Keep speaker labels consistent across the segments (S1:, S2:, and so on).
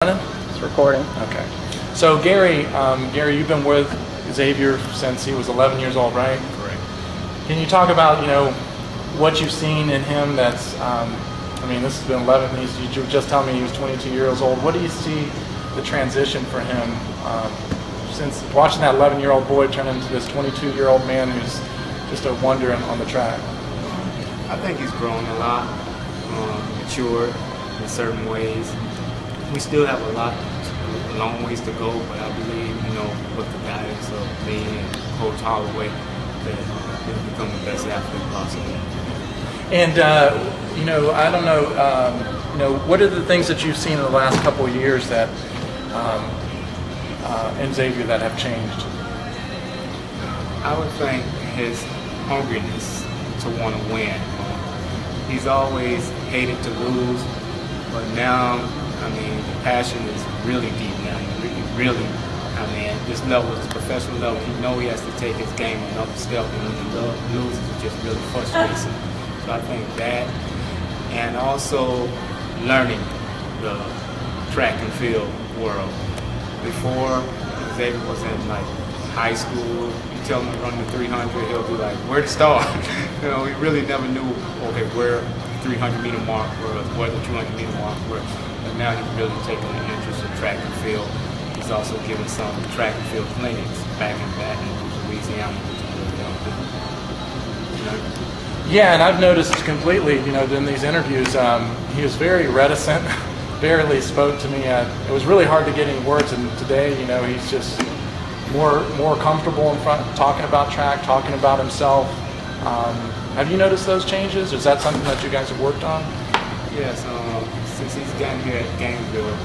S1: It's recording.
S2: Okay. So Gary, you've been with Xavier since he was 11 years old, right?
S3: Correct.
S2: Can you talk about, what you've seen in him that's, this has been 11, you were just telling me he was 22 years old. What do you see the transition for him since watching that 11-year-old boy turn into this 22-year-old man who's just a wonder on the track?
S3: I think he's grown a lot, matured in certain ways. We still have a long ways to go, but I believe, with the guidance of me and Coach Holloway, that he'll become the best athlete possible.
S2: And, I don't know, what are the things that you've seen in the last couple of years that, in Xavier that have changed?
S3: I would think his hungriness to want to win. He's always hated to lose, but now, the passion is really deep now. Really, this level is professional level. He knows he has to take his game another step, and when he loses, it just really frustrates him. So I think that, and also learning the track and field world. Before, Xavier was in high school, you tell him to run the 300, he'll be like, where to start? He really never knew, okay, where the 300-meter mark was, where the 200-meter mark was. But now he's really taking an interest in track and field. He's also given some track and field clinics back in Baton Rouge, Louisiana, which is really helping.
S2: Yeah, and I've noticed completely, in these interviews, he was very reticent, barely spoke to me. It was really hard to get any words, and today, he's just more comfortable in front, talking about track, talking about himself. Have you noticed those changes? Is that something that you guys have worked on?
S3: Yes, since he's gotten here at Gainesville,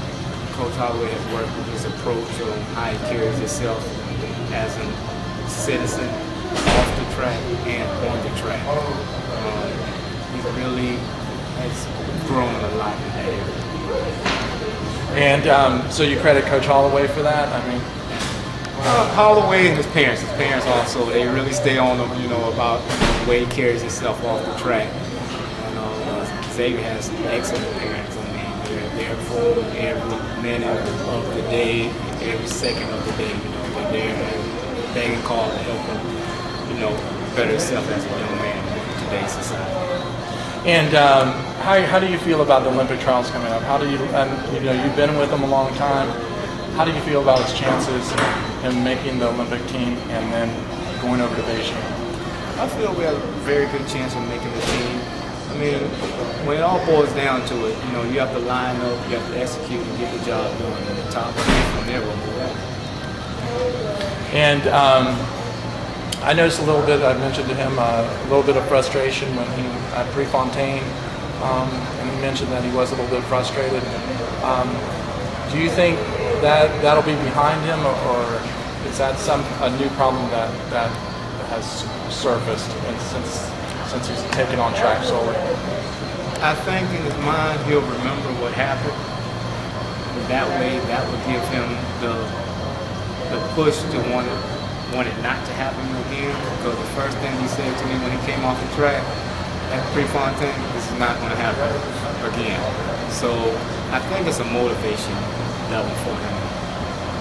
S3: Coach Holloway has worked with his approach on how he carries himself as a citizen off the track and on the track. He really has grown a lot in that area.
S2: And so you credit Coach Holloway for that?
S3: Holloway and his parents. His parents also, they really stay on him, about the way he carries himself off the track. And Xavier has excellent parents. They're there for him every minute of the day, every second of the day. They're there, they can call to help him, better himself as a young man in today's society.
S2: And how do you feel about the Olympic trials coming up? How do you, you've been with them a long time. How do you feel about his chances in making the Olympic team and then going over to Beijing?
S3: I feel we have a very good chance of making the team. When it all boils down to it, you have to line up, you have to execute and get the job done, and the top three from there will move on.
S2: And I noticed a little bit, I mentioned to him, a little bit of frustration when he at Prefontaine, and he mentioned that he was a little bit frustrated. Do you think that'll be behind him, or is that a new problem that has surfaced since he's taken on track solely?
S3: I think in his mind he'll remember what happened. That way, that would give him the push to want it not to happen again. Because the first thing he said to me when he came off the track at Prefontaine, this is not going to happen again. So I think it's a motivation level for him.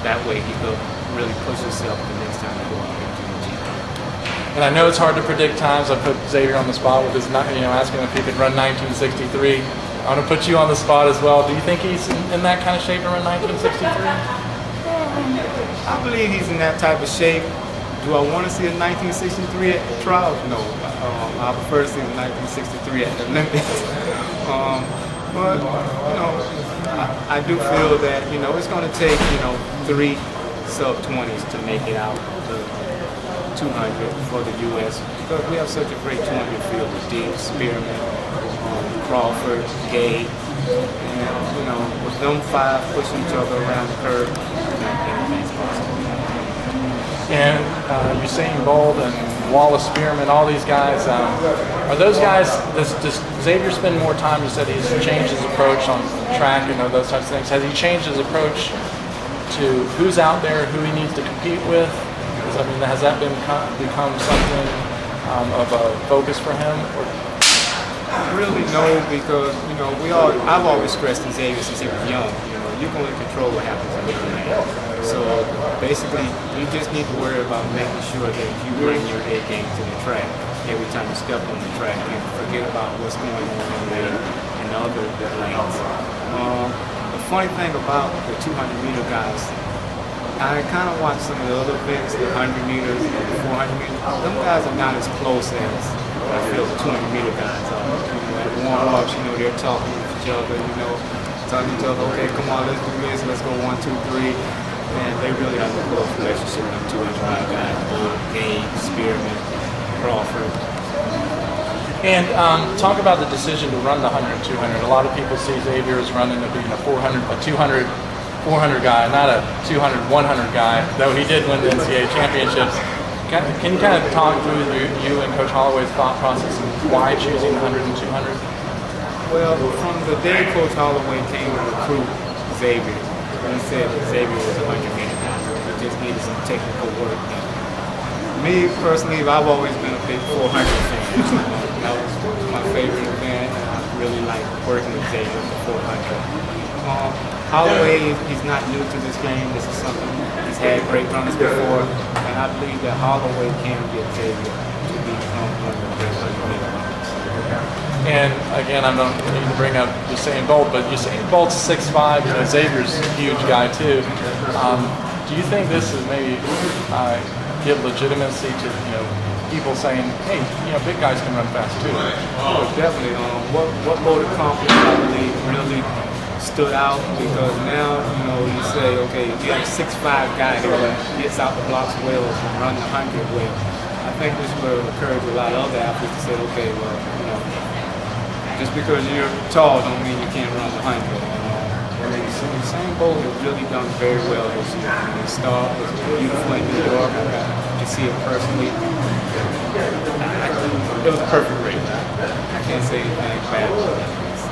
S3: That way he could really push himself the next time he go out there to the G.
S2: And I know it's hard to predict times. I put Xavier on the spot with his, asking if he could run 1963. I'm going to put you on the spot as well. Do you think he's in that kind of shape to run 1963?
S3: I believe he's in that type of shape. Do I want to see a 1963 at the trials? No. I prefer to see the 1963 at the Olympics. But I do feel that it's going to take 3 sub-20s to make it out the 200 for the U.S. because we have such a great 200 field with Dean, Spearman, Crawford, Gay, and with them 5 pushing each other around the curve, I think anything's possible.
S2: And Usain Bolt and Wallace Spearman, all these guys, are those guys, does Xavier spend more time? You said he's changed his approach on track and those types of things. Has he changed his approach to who's out there, who he needs to compete with? Has that become something of a focus for him?
S3: Really, no, because I've always stressed to Xavier since he was young. you can only control what happens in your lane. So basically, you just need to worry about making sure that you bring your A game to the track every time you step on the track, and forget about what's going on in the lane and the other lanes. The funny thing about the 200-meter guys, I kind of watch some of the other events, the 100 meters, the 400 meters. Them guys are not as close as I feel the 200-meter guys are. You know, at warm-ups, they're talking with each other, talking to each other, okay, come on, let's do this, let's go 1, 2, 3. And they really have a close relationship with them 200 guys, Gage, Spearman, Crawford.
S2: And talk about the decision to run the 100, 200. A lot of people see Xavier as running being a 400, a 200, 400 guy, not a 200, 100 guy, though he did win the NCAA championships. Can you kind of talk through you and Coach Holloway's thought process and why choosing the 100 and 200?
S3: Well, from the day Coach Holloway came to recruit Xavier, he said that Xavier was a 100-meter guy. He just needed some technical work done. Me personally, I've always been a big 400 fan. That was my favorite event, and I really like working with Xavier with the 400. Holloway, he's not new to this game. This is something he's had great runners before, and I believe that Holloway can get Xavier to become one of the great 100-meter runners.
S2: And again, I don't need to bring up Usain Bolt, but Usain Bolt's 6'5", Xavier's a huge guy too. Do you think this is maybe give legitimacy to people saying, hey, big guys can run fast too?
S3: Oh, definitely. What Bolt accomplished, I believe, really stood out because now you say, okay, if you have a 6'5" guy who gets out the blocks well and run the 100 well, I think this will encourage a lot of other athletes to say, okay, well, just because you're tall don't mean you can't run the 100. Usain Bolt has really done very well this year. The start was beautiful in New York. I got to see it personally. It was a perfect race. I can't say anything bad about that race.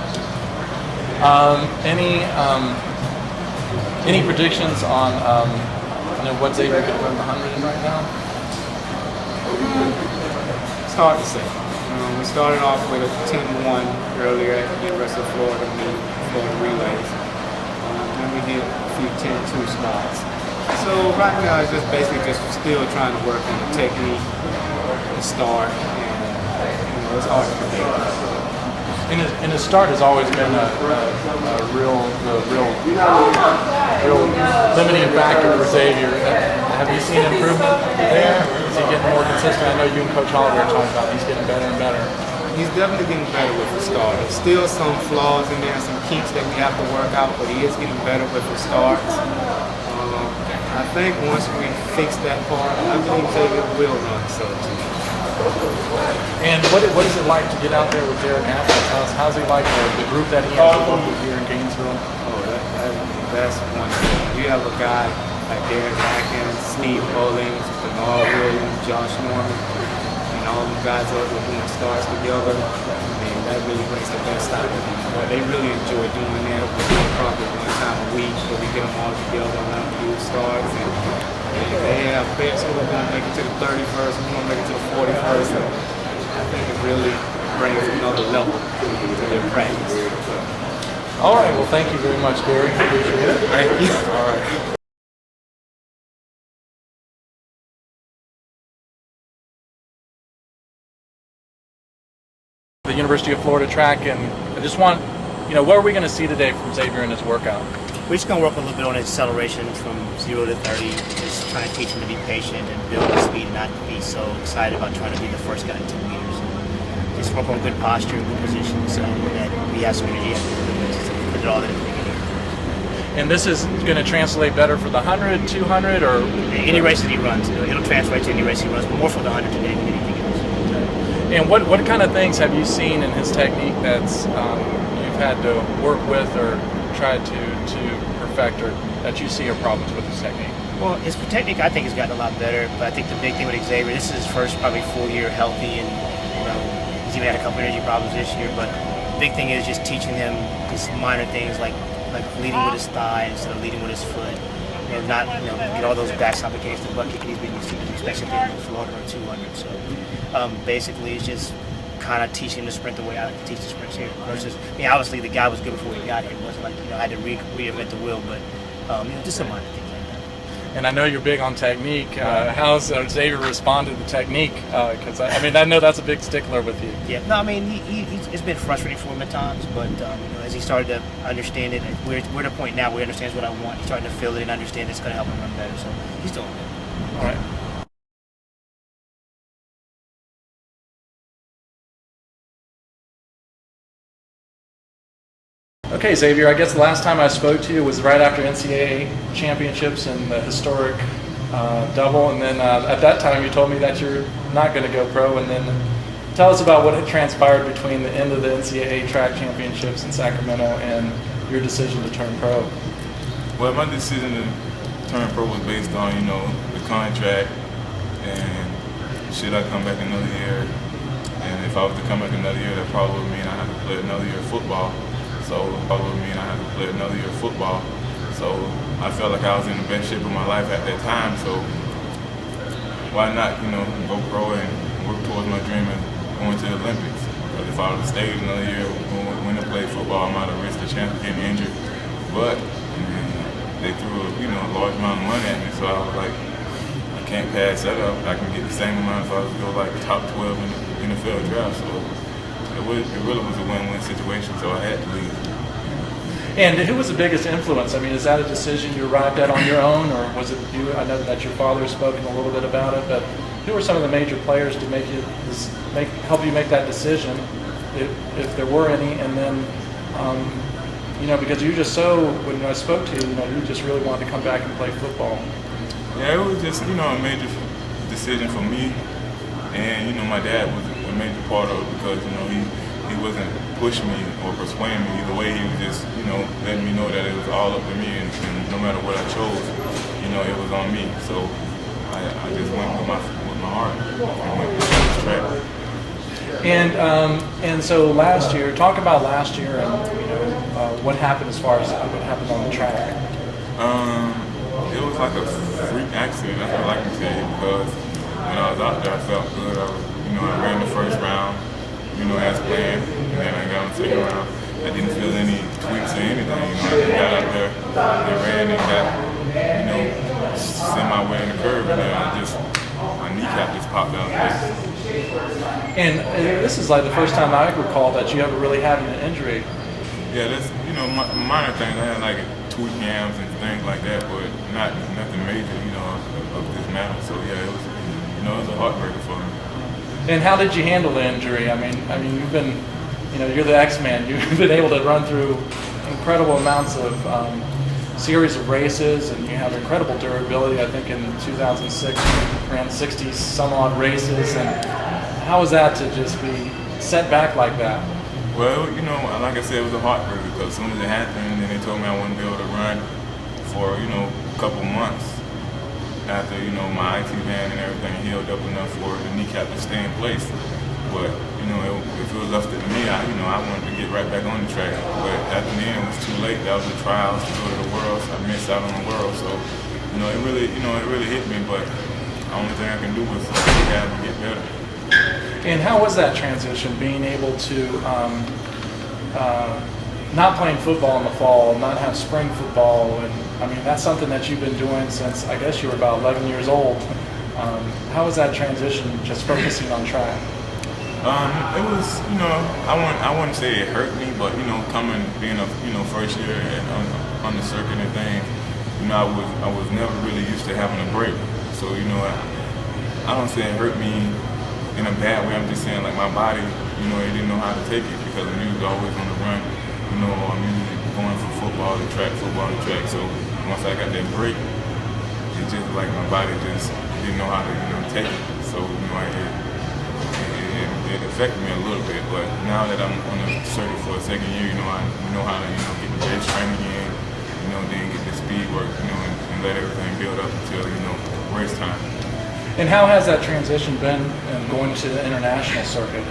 S2: Any predictions on what Xavier could run the 100 in right now?
S3: It's hard to say. We started off with a 10-1 earlier at the University of Florida, Florida Relays. Then we did a few 10-2 spots. So right now it's just basically still trying to work on the technique, the start, and it's hard to predict.
S2: And his start has always been a real limiting factor for Xavier. Have you seen improvement there? Is he getting more consistent? I know you and Coach Holloway are talking about he's getting better and better.
S3: He's definitely getting better with the start. There's still some flaws in there, some kinks that we have to work out, but he is getting better with the starts. I think once we fix that part, I believe Xavier will run so too.
S2: And what is it like to get out there with Derek Haskell? How's he like the group that he has to work with here in Gainesville?
S3: Oh, that's wonderful. You have a guy like Derek Atkins, Steve Mullings, Bernard Williams, Josh Norman, and all them guys up with doing starts together. I mean, that really brings the best out of them. They really enjoy doing that. We do it probably one time a week where we get them all together around the do starts. And they have bets who are going to make it to the 31st, who's going to make it to the 41st. And I think it really brings another level to their practice.
S2: All right. Well, thank you very much, Gary. Appreciate it.
S3: Thank you. All right.
S2: The University of Florida track, and I just want, what are we going to see today from Xavier in his workout?
S1: We're just going to work a little bit on his acceleration from 0 to 30, just trying to teach him to be patient and build his speed and not be so excited about trying to be the first guy in 10 meters. Just work on good posture, good position, so that we have some energy to put it all in the beginning.
S2: And this is going to translate better for the 100, 200, or?
S1: Any race that he runs. It'll translate to any race he runs, but more for the 100 today than anything else.
S2: And what kind of things have you seen in his technique that's you've had to work with or try to perfect, or that you see are problems with his technique?
S1: Well, his technique I think has gotten a lot better, but I think the big thing with Xavier, this is his first probably full year healthy, and he's even had a couple energy problems this year, but the big thing is just teaching him just minor things like leading with his thigh instead of leading with his foot. Not get all those backside against the butt kick he's been used to, especially in Florida or 200. So basically, it's just kind of teach him to sprint the way I like to teach the sprints here. Versus, I mean, obviously the guy was good before he got here. It wasn't like I had to reinvent the wheel, but just some minor things like that.
S2: And I know you're big on technique. How's Xavier responded to technique? Because I know that's a big stickler with you.
S1: Yeah, no, I mean, it's been frustrating for him at times, but as he started to understand it, and we're at a point now where he understands what I want. He's starting to feel it and understand it's going to help him run better. So he's doing good.
S2: All right. Okay, Xavier, I guess the last time I spoke to you was right after NCAA championships and the historic double, and then at that time you told me that you're not going to go pro, and then tell us about what had transpired between the end of the NCAA track championships in Sacramento and your decision to turn pro.
S4: Well, my decision to turn pro was based on, the contract and should I come back another year, and if I was to come back another year, that probably would mean I had to play another year of football. So I felt like I was in the best shape of my life at that time. So why not, go pro and work towards my dream of going to the Olympics? Because if I would have stayed another year when I played football, I might have risked the chance of getting injured. But they threw a large amount of money at me, so I was like, I can't pass that up. I can get the same amount if I was to go like top 12 in the NFL draft. So it really was a win-win situation, so I had to leave.
S2: And who was the biggest influence? I mean, is that a decision you arrived at on your own, or was it you? I know that your father has spoken a little bit about it, but who were some of the major players to help you make that decision, if there were any? And then, because you just when I spoke to you, you just really wanted to come back and play football.
S4: Yeah, it was just, a major decision for me, and, my dad was a major part of it because, he wasn't pushing me or persuading me either way. He was just, letting me know that it was all up to me, and no matter what I chose, it was on me. So I just went with my heart and went to this track.
S2: And so last year, talk about last year and what happened as far as what happened on the track.
S4: It was like a freak accident. That's what I can tell you, because when I was out there, I felt good. I ran the first round, as planned, and then I got on the second round. I didn't feel any tweaks or anything. I got out there, and ran and got, sent my way in the curve, and then my kneecap just popped out.
S2: And this is like the first time I recall that you ever really having an injury.
S4: Yeah, that's minor things. I had like tweak yams and things like that, but nothing major, of this matter. So yeah, it was, it was a heartbreaker for me.
S2: And how did you handle the injury? I mean, you've been, you're the X-Man. You've been able to run through incredible amounts of series of races, and you have incredible durability. I think in 2006 you ran 60 some odd races. And how was that to just be set back like that?
S4: Well, like I said, it was a heartbreaker because as soon as it happened, and they told me I wouldn't be able to run for a couple months after my IT band and everything healed up enough for the kneecap to stay in place. But if it was left to me, I wanted to get right back on the track. But at the end, it was too late. That was the trials to go to the World, so I missed out on the World. So it really hit me. But the only thing I can do was rehab and get better.
S2: And how was that transition, being able to not playing football in the fall, not have spring football? And I mean, that's something that you've been doing since I guess you were about 11 years old. How was that transition, just focusing on track?
S4: It was, I wouldn't say it hurt me, but being a first year on the circuit and things, I was never really used to having a break. So I don't say it hurt me in a bad way. I'm just saying like my body, it didn't know how to take it because when you was always on the run, I'm usually going from football to track. So once I got that break, it's just like my body just didn't know how to take it. So it affected me a little bit. But now that I'm on the circuit for a second year, I know how to get the base training in, then get the speed work, and let everything build up until race time.
S2: And how has that transition been going to the international circuit?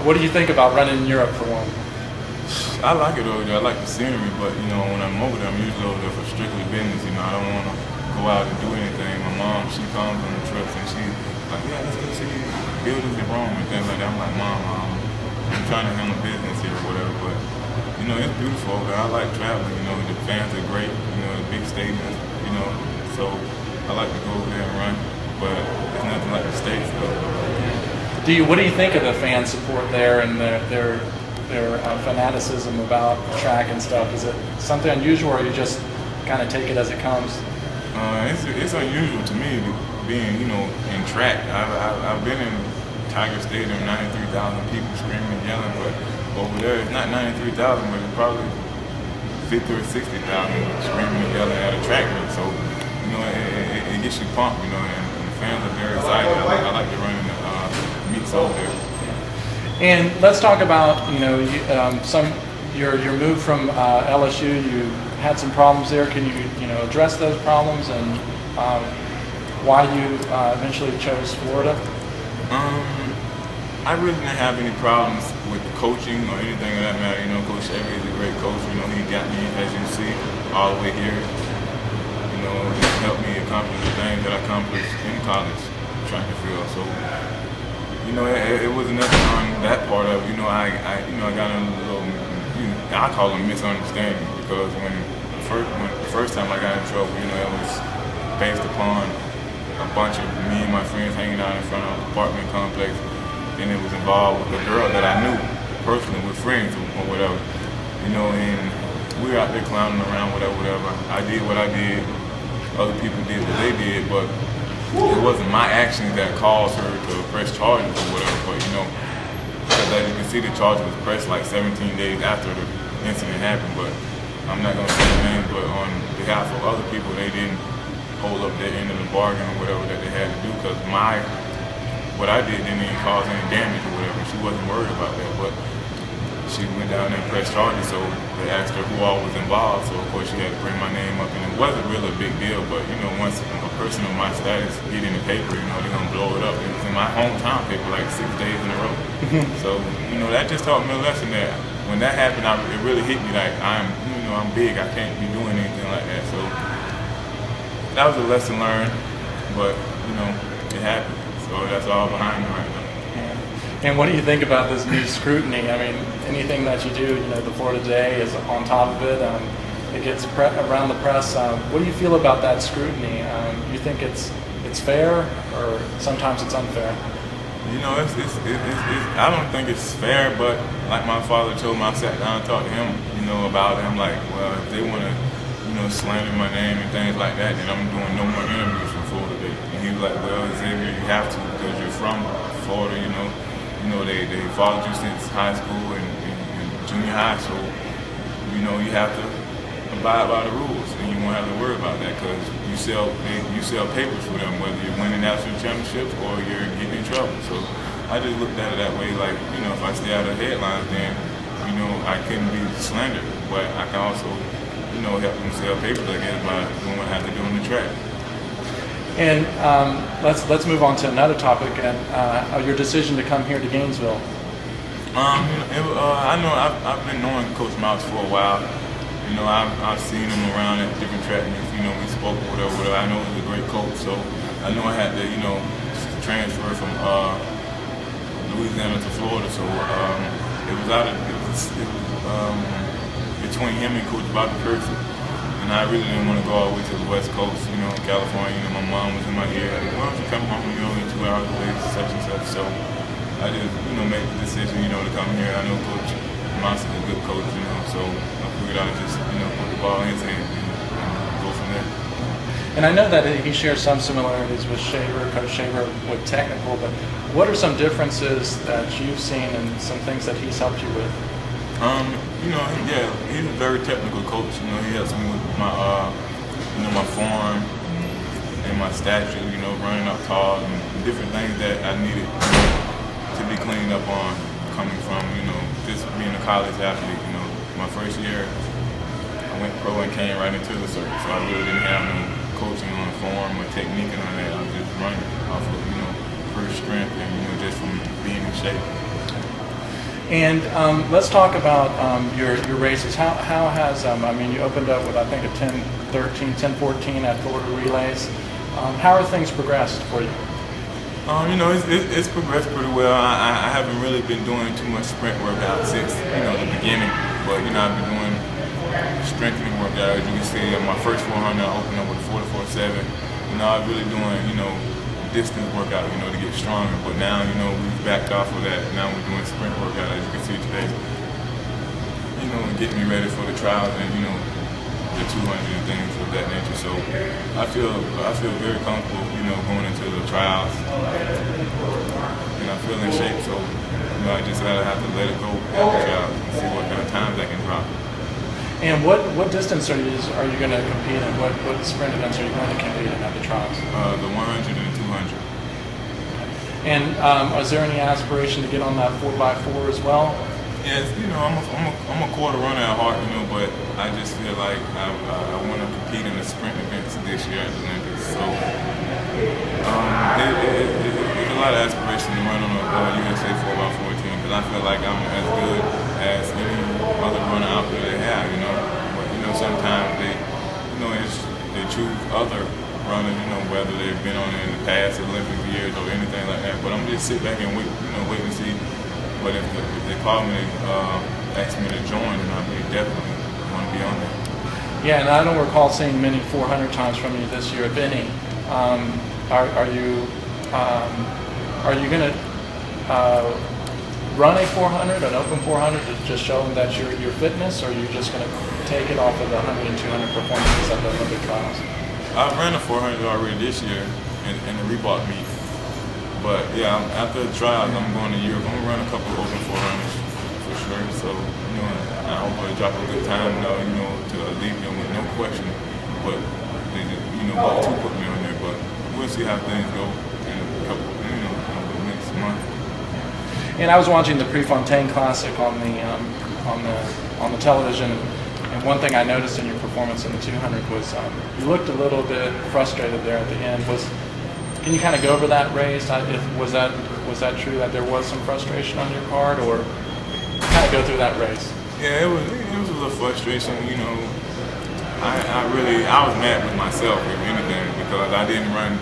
S2: What do you think about running in Europe for one?
S4: I like it over there. I like the scenery, but when I'm over there, I'm usually over there for strictly business. I don't want to go out and do anything. My mom, she comes on the trips and she like, yeah, let's go see buildings in Rome and things like that. I'm like, Mom, I'm trying to handle business here or whatever, but you know, it's beautiful over there. I like traveling, you know, the fans are great, you know, the big stadiums, you know, so I like to go over there and run, but it's nothing like the States though.
S2: What do you think of the fan support there and their fanaticism about track and stuff? Is it something unusual, or you just kind of take it as it comes?
S4: It's unusual to me being, you know, in track. I've been in Tiger Stadium, 93,000 people screaming and yelling, but over there it's not 93,000, but it's probably 50 or 60,000 screaming and yelling at a track meet. So, you know, it gets you pumped, you know, and the fans are very excited. I like to run in the meets over there.
S2: And let's talk about, you know, your move from LSU. You had some problems there. Can you know, address those problems and why you eventually chose Florida?
S4: I really didn't have any problems with coaching or anything of that matter. You know, Coach Xavier is a great coach. You know, he got me, as you see, all the way here. You know, he helped me accomplish the things that I accomplished in college, track and field. So, you know, it was nothing on that part of it. You know, I got in a little, I call it misunderstanding, because when the first time I got in trouble, you know, it was based upon a bunch of me and my friends hanging out in front of an apartment complex, and it was involved with a girl that I knew personally, with friends or whatever, you know, and we were out there clowning around, whatever. I did what I did, other people did what they did, but it wasn't my actions that caused her to press charges or whatever, but you know, because as you can see, the charge was pressed like 17 days after the incident happened, but I'm not going to say their names, but on behalf of other people, they didn't hold up their end of the bargain or whatever that they had to do, because what I did didn't even cause any damage or whatever. She wasn't worried about that, but she went down there and pressed charges, so they asked her who all was involved, so of course she had to bring my name up, and it wasn't really a big deal, but you know, once a person of my status get in the paper, you know, they're going to blow it up. It was in my hometown paper like 6 days in a row. So, you know, that just taught me a lesson that when that happened, it really hit me like I'm big, I can't be doing anything like that. So that was a lesson learned, but you know, it happened. So that's all behind me right now.
S2: And what do you think about this new scrutiny? I mean, anything that you do, you know, the Florida Today is on top of it. It gets around the press. What do you feel about that scrutiny? You think it's fair, or sometimes it's unfair?
S4: You know, I don't think it's fair, but like my father told me, I sat down and talked to him, you know, about it. I'm like, well, if they want to, you know, slander my name and things like that, then I'm doing no more interviews from Florida Today. And he was like, well, Xavier, you have to, because you're from Florida, you know. They followed you since high school and junior high, so, you know, you have to abide by the rules, and you won't have to worry about that, because you sell papers for them, whether you're winning national championships or you're getting in trouble. So I just looked at it that way, like, you know, if I stay out of headlines, then, you know, I couldn't be slandered, but I can also, you know, help them sell papers, I guess, by doing what I have to do on the track.
S2: And let's move on to another topic, and your decision to come here to Gainesville.
S4: I know I've been knowing Coach Mouse for a while. You know, I've seen him around at different track meets. You know, we spoke or whatever. I know he's a great coach, so I know I had to, you know, transfer from Louisiana to Florida. So it was between him and Coach Bobby Kersey. And I really didn't want to go all the way to the West Coast, you know, California. You know, my mom was in my ear. Like, why don't you come home, you know, in 2 hours away, such and such. So I just, you know, made the decision, you know, to come here. I know Coach Moss is a good coach, you know, so I figured I'd just, you know, put the ball in his hand and go from there.
S2: And I know that he shares some similarities with Coach Shaver with technical, but what are some differences that you've seen and some things that he's helped you with?
S4: You know, yeah, he's a very technical coach. You know, he helps me with my, you know, my form and my stature. You know, running up tall and different things that I needed, you know, to be cleaned up on. Coming from, you know, just being a college athlete. You know, my first year, I went pro and came right into the circuit, so I really didn't have no coaching on form or technique and all that. I was just running off of, you know, pure strength and, you know, just from being in shape.
S2: And let's talk about your races. How has, I mean, you opened up with, I think, a 10-13, 10-14 at Florida Relays. How are things progressed for you?
S4: It's progressed pretty well. I haven't really been doing too much sprint workout since the beginning, but I've been doing strengthening workout. As you can see, my first 400 I opened up with 4-4-7. I'm really doing distance workout to get stronger. But now we've backed off of that. Now we're doing sprint workout, as you can see today. And getting me ready for the trials and the 200 and things of that nature. So I feel very comfortable, going into the trials, and I feel in shape. So I just gotta have to let it go at the trials and see what kind of times I can drop.
S2: And what distance are you going to compete in? What sprint events are you going to compete in at the trials?
S4: The 100 and the 200.
S2: And is there any aspiration to get on that 4x4 as well?
S4: Yes, I'm a quarter runner at heart, but I just feel like I want to compete in the sprint events this year at the Olympics. So there's a lot of aspiration to run on a USA 4x4 team because I feel like I'm as good as any other runner out there they have, But sometimes they choose other runners, whether they've been on it in the past Olympic years or anything like that. But I'm just sit back and wait and see. But if they call me, ask me to join, then I definitely want to be on there.
S2: Yeah, and I don't recall seeing many 400 times from you this year, if any. Are you going to run a 400, an open 400, to just show them that your fitness, or are you just going to take it off of the 100 and 200 performances at the Olympic trials?
S4: I ran a 400 already this year in the Reebok meet. But yeah, after the trials, I'm going to Europe. I'm gonna run a couple of open 400s for sure. So I hope I drop a good time. To leave them with no question. But they just, about to put me on there. But we'll see how things go in a couple, next month.
S2: And I was watching the Prefontaine Classic on the television, and one thing I noticed in your performance in the 200 was you looked a little bit frustrated there at the end. Can you kind of go over that race? Was that true that there was some frustration on your part, or kind of go through that race?
S4: Yeah, it was a little frustration. I was mad with myself, if anything, because I didn't run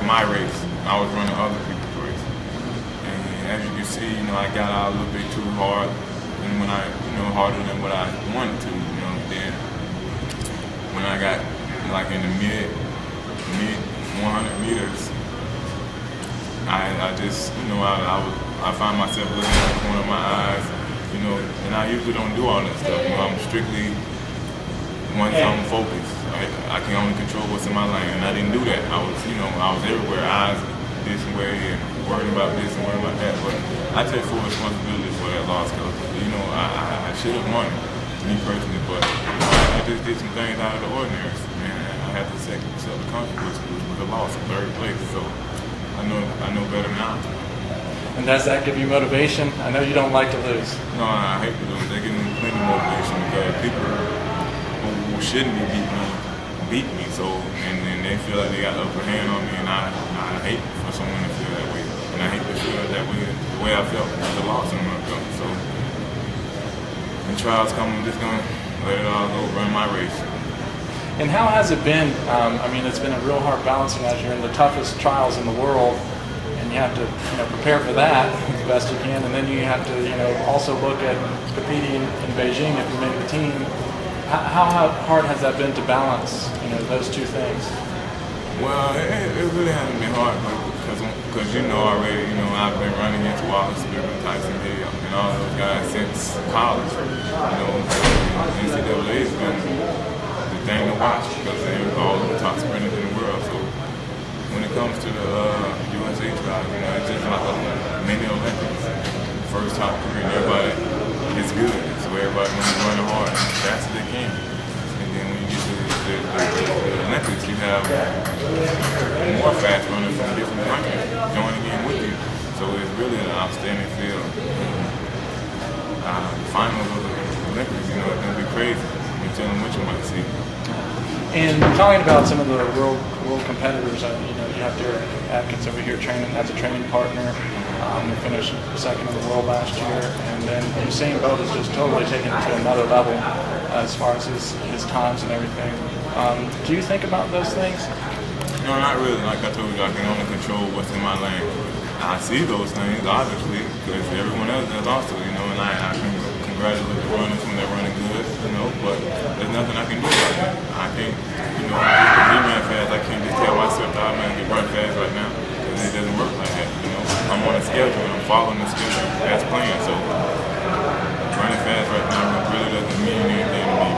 S4: my race. I was running other people's race, and as you can see, I got out a little bit too hard, and when harder than what I wanted to. Then when I got like in the mid 100 meters, I just, I find myself looking at the corner of my eyes, and I usually don't do all that stuff. I'm strictly one-zone focused. I can only control what's in my lane, and I didn't do that. I was everywhere, eyes this way and worried about this and worried about that. But I take full responsibility for that loss because, I should have won, me personally, but I just did some things out of the ordinary. I had to accept the consequences with a loss in third place, so I know better now.
S2: And does that give you motivation? I know you don't like to lose.
S4: No, I hate to lose. They give me plenty of motivation because people who shouldn't be beat me, so and they feel like they got the upper hand on me, and I hate for someone to feel that way, and I hate to feel that way the way I felt with the loss in my belt. So when trials come, I'm just gonna let it all go, run my race.
S2: And how has it been? It's been a real hard balancing as you're in the toughest trials in the world, and you have to prepare for that the best you can, and then you have to also look at competing in Beijing if you make the team. How hard has that been to balance those two things?
S4: Well, it really hasn't been hard because already I've been running against Wallace, Tyson Hill, and all those guys since college. NCAA has been thing to watch because they're all the top sprinters in the world. So when it comes to the USA trials, it's just like a mini Olympics. First top three, and everybody is good. So everybody wants to run hard as fast as they can. And then when you get to the Olympics, you have more fast runners from different countries joining in with you. So it's really an outstanding field. Finals of the Olympics, it's going to be crazy. You're telling what you might see.
S2: And talking about some of the world competitors, you have Derek Atkins over here training as a training partner. He finished second in the world last year, and then Usain Bolt is just totally taken it to another level as far as his times and everything. Do you think about those things?
S4: No, not really. Like I told you, I can only control what's in my lane. I see those things, obviously, because everyone else does also, you know, and I can congratulate the runners when they're running good, you know, but there's nothing I can do about it. I can't, you know, just because he ran fast, I can't just tell myself that I'm going to run fast right now, because it doesn't work like that, you know. I'm on a schedule, and I'm following the schedule as planned, so running fast right now really doesn't mean anything to me.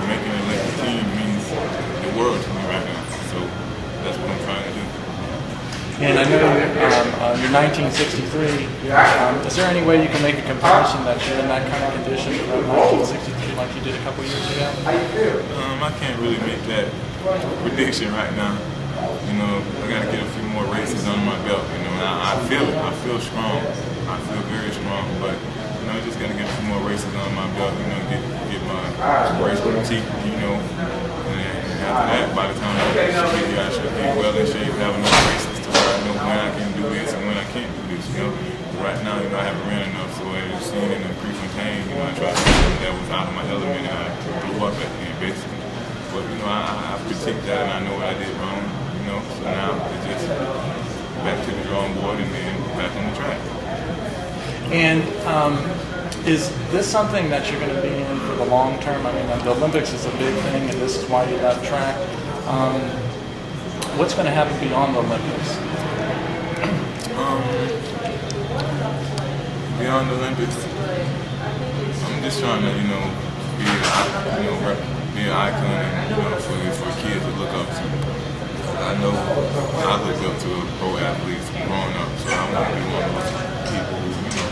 S4: Making it like the team means the world to me right now, so that's what I'm trying to do.
S2: And I know you're 1963. Is there any way you can make a comparison that you're in that kind of condition around 1963 like you did a couple years ago?
S4: I can't really make that prediction right now. You know, I got to get a few more races under my belt. You know, and I feel it. I feel strong. I feel very strong. But you know, I just got to get a few more races under my belt. You know, get my race critique. You know, and then after that, by the time I should be well in shape, have enough races to where I know when I can do this and when I can't do this. You know, but right now, you know, I haven't ran enough. So as you've seen in the Prefontaine, you know, I tried to do something that was out of my element, and I blew up at the end, basically. But you know, I critiqued that, and I know what I did wrong. You know, so now it's just back to the drawing board and then back on the track.
S2: And is this something that you're going to be in for the long term? I mean, the Olympics is a big thing, and this is why you left track. What's going to happen beyond the Olympics?
S4: Beyond the Olympics, I'm just trying to, you know, be an icon, and, you know, for kids to look up to. I know I looked up to pro athletes growing up, so I want to be one of those people who, you know,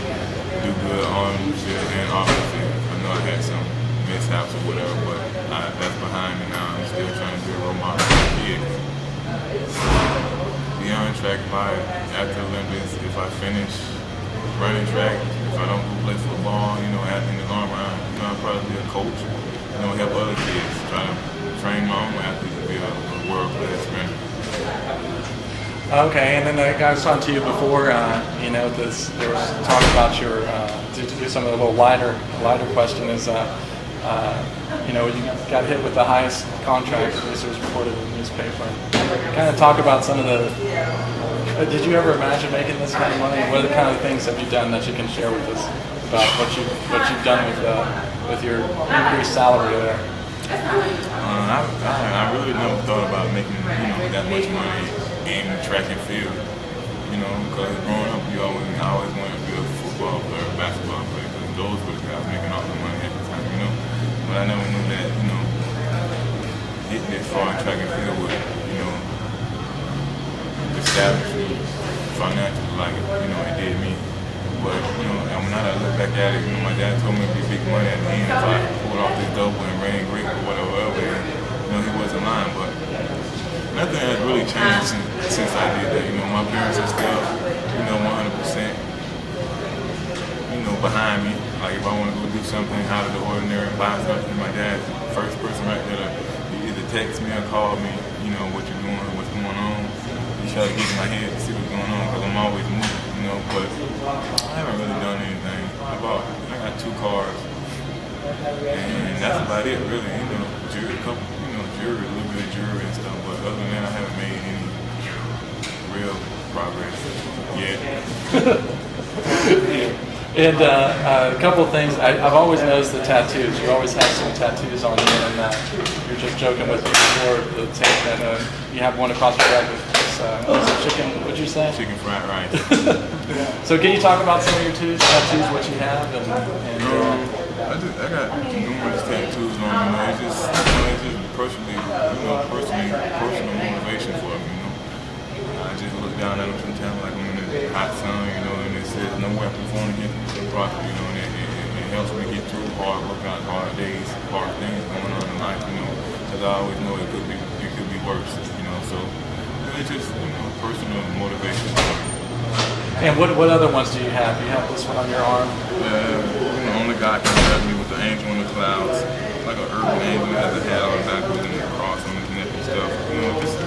S4: do good on the field and off the field. I know I had some mishaps or whatever, but that's behind me now. I'm still trying to be a role model for kids. Beyond track, after the Olympics, if I finish running track, if I don't go play football, you know, in the long run, you know, I'll probably be a coach, you know, help other kids, try to train my own athletes to be a world-class sprinter.
S2: Okay, and then I was talking to you before, you know, there was talk about your, to do some of the little lighter question is, you know, you got hit with the highest contract, at least it was reported in the newspaper. Kind of talk about some of the, did you ever imagine making this kind of money? What are the kind of things have you done that you can share with us about what you've done with your increased salary there?
S4: I really never thought about making, you know, that much money in track and field. You know, because growing up, I always wanted to be a football player, a basketball player, because those were the guys making all the money at the time, you know. But I never knew that, you know, hitting this far in track and field would, you know, establish me financially like, you know, it did me. But, you know, now that I look back at it, you know, my dad told me it'd be big money at the end if I pulled off this double and ran great or whatever, you know, he wasn't lying, but nothing has really changed since I did that. You know, my parents are still, you know, 100%, you know, behind me. Like if I want to go do something out of the ordinary and buy something, my dad's the first person right there to either text me or call me, you know, what you're doing, what's going on. He try to get in my head to see what's going on because I'm always moving, you know, but I haven't really done anything. I got 2 cars, and that's about it, really. You know, jury, a little bit of jury and stuff, but other than that, I haven't made any real progress yet.
S2: And a couple of things, I've always noticed the tattoos. You always have some tattoos on you, and you're just joking with me before the tape that you have one across your back with this chicken, what'd you say?
S4: Chicken fried rice.
S2: So can you talk about some of your tattoos, what you have?
S4: I got numerous tattoos on me. It's just personal motivation for me. You know, I just look down at them sometimes like I'm in the hot sun, you know, and it says no weapon formed against me shall prosper, you know, and it helps me get through hard workouts, hard days, hard things going on in life, you know, because I always know it could be worse, you know. So it's just, you know, personal motivation for me.
S2: And what other ones do you have? You have this one on your arm?
S4: You know, only God can help me with the angel in the clouds, like an urban angel has a hat on the back with a cross on his neck and stuff. You know, just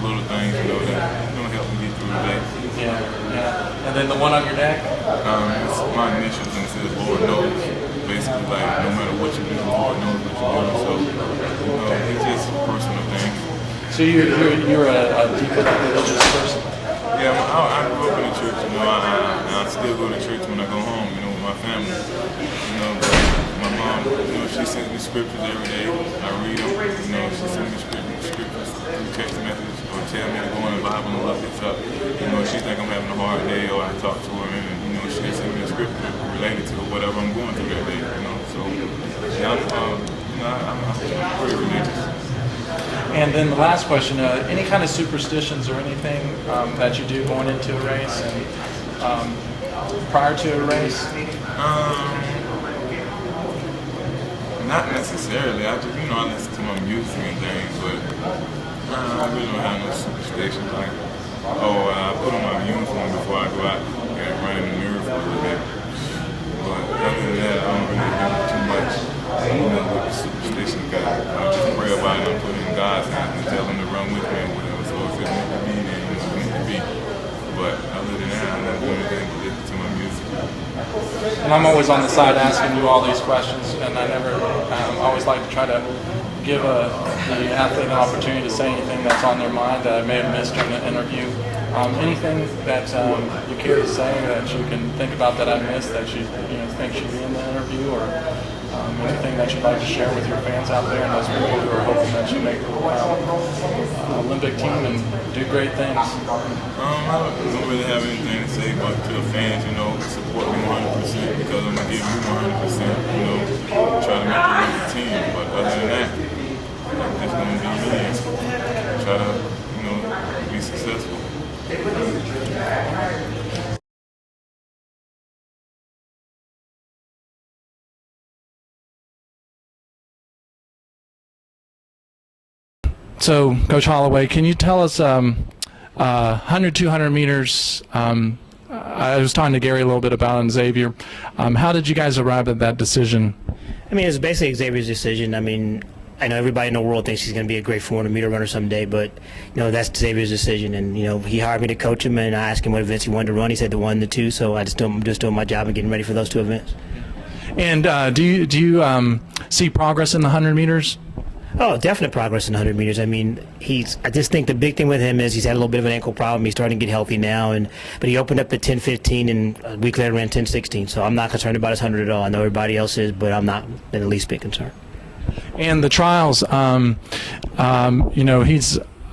S4: little things, you know, that help me get through the day.
S2: Yeah. And then the one on your neck?
S4: It's my initials, and it says Lord knows. Basically, like no matter what you do, the Lord knows what you do. So, you know, it's just personal things.
S2: So So you're a deeply religious person.
S4: Yeah, I grew up in the church. I still go to church when I go home. With my family. But my mom, she sends me scriptures every day. I read them. She sends me scriptures through text messages or tell me to go in the Bible and look this up. She think I'm having a hard day, or I talk to her and she sends me a scripture related to whatever I'm going through that day. So yeah, I'm pretty religious.
S2: And then the last question, any kind of superstitions or anything that you do going into a race and prior to a race?
S4: Not necessarily. I just, I listen to my music and things, but I really don't have no superstitions. Like, I put on my uniform before I go out and run in the mirror for a little bit. But other than that, I don't really do too much. With the superstition, I just pray about it and put it in God's hands and tell him to run with me and whatever. So if it's meant to be, then it's meant to be. But other than that, I don't do anything but listen to my music.
S2: And I'm always on the side asking you all these questions, and I never always like to try to give the athlete an opportunity to say anything that's on their mind that I may have missed during the interview. Anything that you care to say that you can think about that I missed that you think should be in the interview, or anything that you'd like to share with your fans out there and those people who are hoping that you make the Olympic team and do great things?
S4: I don't really have anything to say, but to the fans, support me 100% because I'm gonna give you 100%. Try to make the Olympic team. But other than that, I'm just gonna be me and try to, be successful.
S2: So, Coach Holloway, can you tell us 100, 200 meters, I was talking to Gary a little bit about it and Xavier. How did you guys arrive at that decision?
S1: It's basically Xavier's decision. I know everybody in the world thinks he's going to be a great 400-meter runner someday, but that's Xavier's decision. And he hired me to coach him, and I asked him what events he wanted to run. He said the 1 and the 2, so I just doing my job and getting ready for those 2 events.
S2: And do you see progress in the 100 meters?
S1: Oh, definite progress in 100 meters. I just think the big thing with him is he's had a little bit of an ankle problem. He's starting to get healthy now, but he opened up at 10:15 and a week later ran 10:16. So I'm not concerned about his 100 at all. I know everybody else is, but I'm not in the least bit concerned.
S2: And the trials,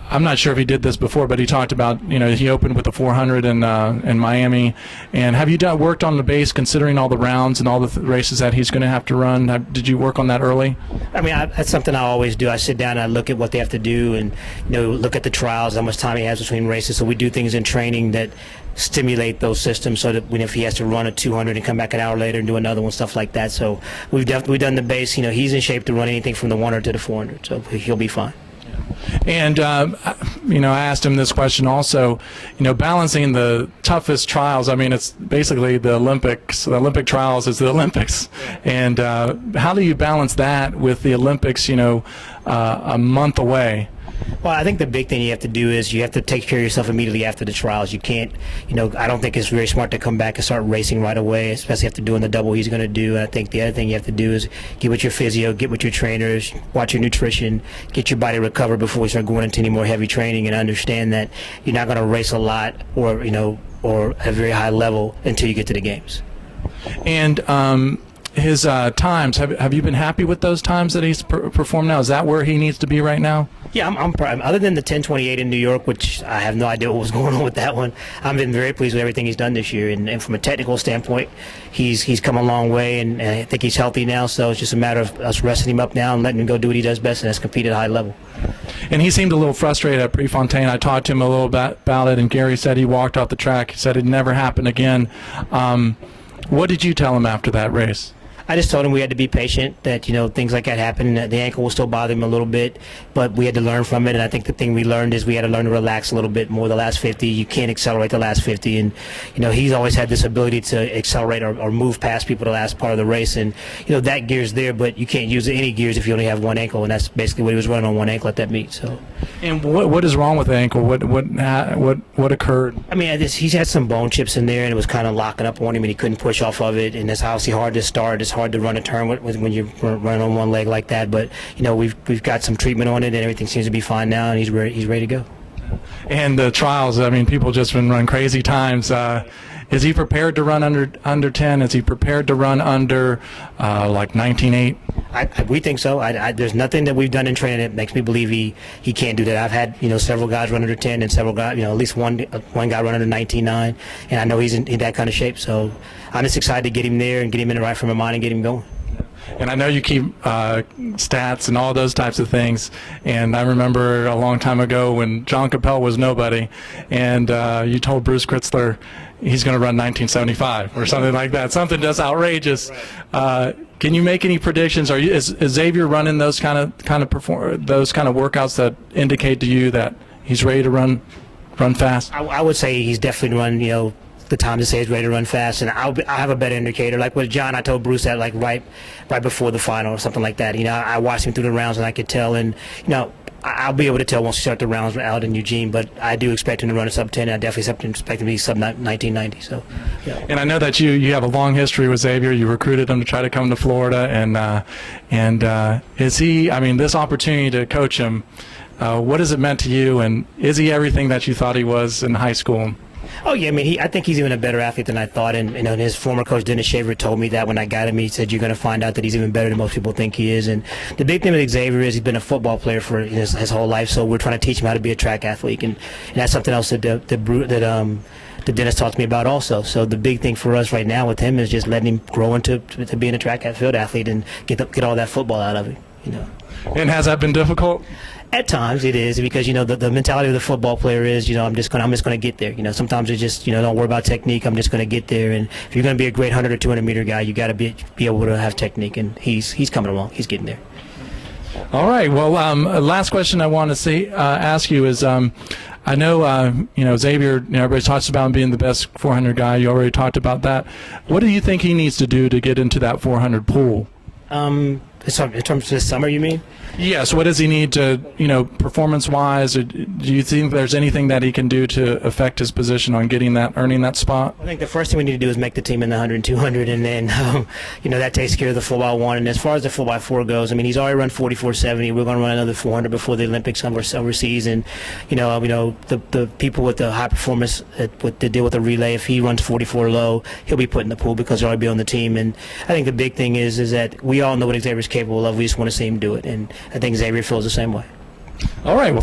S2: I'm not sure if he did this before, but he talked about, he opened with the 400 in Miami. And have you worked on the base considering all the rounds and all the races that he's going to have to run? Did you work on that early?
S1: That's something I always do. I sit down and I look at what they have to do and, look at the trials, how much time he has between races. So we do things in training that stimulate those systems so that if he has to run a 200 and come back an hour later and do another one, stuff like that. So we've done the base. He's in shape to run anything from the 100 to the 400, so he'll be fine.
S2: And, I asked him this question also, balancing the toughest trials. It's basically the Olympics. The Olympic trials is the Olympics. And how do you balance that with the Olympics, a month away?
S1: Well, I think the big thing you have to do is you have to take care of yourself immediately after the trials. You can't, I don't think it's very smart to come back and start racing right away, especially after doing the double he's going to do. I think the other thing you have to do is get with your physio, get with your trainers, watch your nutrition, get your body recovered before we start going into any more heavy training, and understand that you're not going to race a lot or at a very high level until you get to the games.
S2: And his times, have you been happy with those times that he's performed now? Is that where he needs to be right now?
S1: Yeah, I'm proud. Other than the 10:28 in New York, which I have no idea what was going on with that one, I've been very pleased with everything he's done this year. And from a technical standpoint, he's come a long way, and I think he's healthy now. So it's just a matter of us resting him up now and letting him go do what he does best, and that's compete at a high level.
S2: And he seemed a little frustrated at Prefontaine. I talked to him a little bit about it, and Gary said he walked off the track. He said it'd never happen again. What did you tell him after that race?
S1: I just told him we had to be patient, that, things like that happen. The ankle will still bother him a little bit, but we had to learn from it. And I think the thing we learned is we had to learn to relax a little bit more the last 50. You can't accelerate the last 50. And, he's always had this ability to accelerate or move past people the last part of the race. And, that gear's there, but you can't use any gears if you only have one ankle. And that's basically what he was running on one ankle at that meet. So
S2: And what is wrong with the ankle? What occurred?
S1: I mean, he's had some bone chips in there, and it was kind of locking up on him, and he couldn't push off of it. And it's obviously hard to start. It's hard to run a turn when you run on one leg like that. But we've got some treatment on it, and everything seems to be fine now, and he's ready to go.
S2: And the trials, I mean, people just been running crazy times. Is he prepared to run under 10? Is he prepared to run under like 19.8?
S1: We think so. There's nothing that we've done in training that makes me believe he can't do that. I've had several guys run under 10 and several guys, at least one guy run under 19.9, and I know he's in that kind of shape. So I'm just excited to get him there and get him in the right frame of mind and get him going.
S2: And I know you keep stats and all those types of things. And I remember a long time ago when John Capel was nobody, and you told Bruce Kritzler he's going to run 1975 or something like that. Something just outrageous. Right. Can you make any predictions? Is Xavier running those kind of workouts that indicate to you that he's ready to run fast?
S1: I would say he's definitely run. The time to say he's ready to run fast, and I have a better indicator. Like with John, I told Bruce that like right before the final or something like that. I watched him through the rounds and I could tell, and I'll be able to tell once we start the rounds out in Eugene. But I do expect him to run a sub 10. I definitely expect him to be sub 1990. So, yeah.
S2: And I know that you have a long history with Xavier. You recruited him to try to come to Florida, and is he? I mean, this opportunity to coach him, what has it meant to you? And is he everything that you thought he was in high school?
S1: Oh yeah, I mean, I think he's even a better athlete than I thought, and his former coach Dennis Shaver told me that when I got him. He said you're going to find out that he's even better than most people think he is. And the big thing with Xavier is he's been a football player for his whole life, so we're trying to teach him how to be a track athlete, and that's something else that Dennis talked to me about also. So the big thing for us right now with him is just letting him grow into being a track and field athlete and get all that football out of him.
S2: And has that been difficult?
S1: At times it is, because the mentality of the football player is I'm just gonna get there. Sometimes it's just don't worry about technique. I'm just gonna get there. And if you're gonna be a great 100 or 200 meter guy, you got to be able to have technique. And he's coming along. He's getting there.
S2: All right. Well, last question I want to ask you is, I know Xavier. Everybody talks about him being the best 400 guy. You already talked about that. What do you think he needs to do to get into that 400 pool?
S1: In terms of this summer, you mean?
S2: Yes. What does he need to, performance-wise? Or do you think there's anything that he can do to affect his position on earning that spot?
S1: I think the first thing we need to do is make the team in the 100 and 200, and then, that takes care of the 4x1. And as far as the 4x4 goes, I mean, he's already run 44.70. We're going to run another 400 before the Olympics overseas. And, the people with the high performance that deal with the relay, if he runs 44 low, he'll be put in the pool because he'll already be on the team. And I think the big thing is that we all know what Xavier's capable of. We just want to see him do it. And I think Xavier feels the same way.
S2: All right. Well,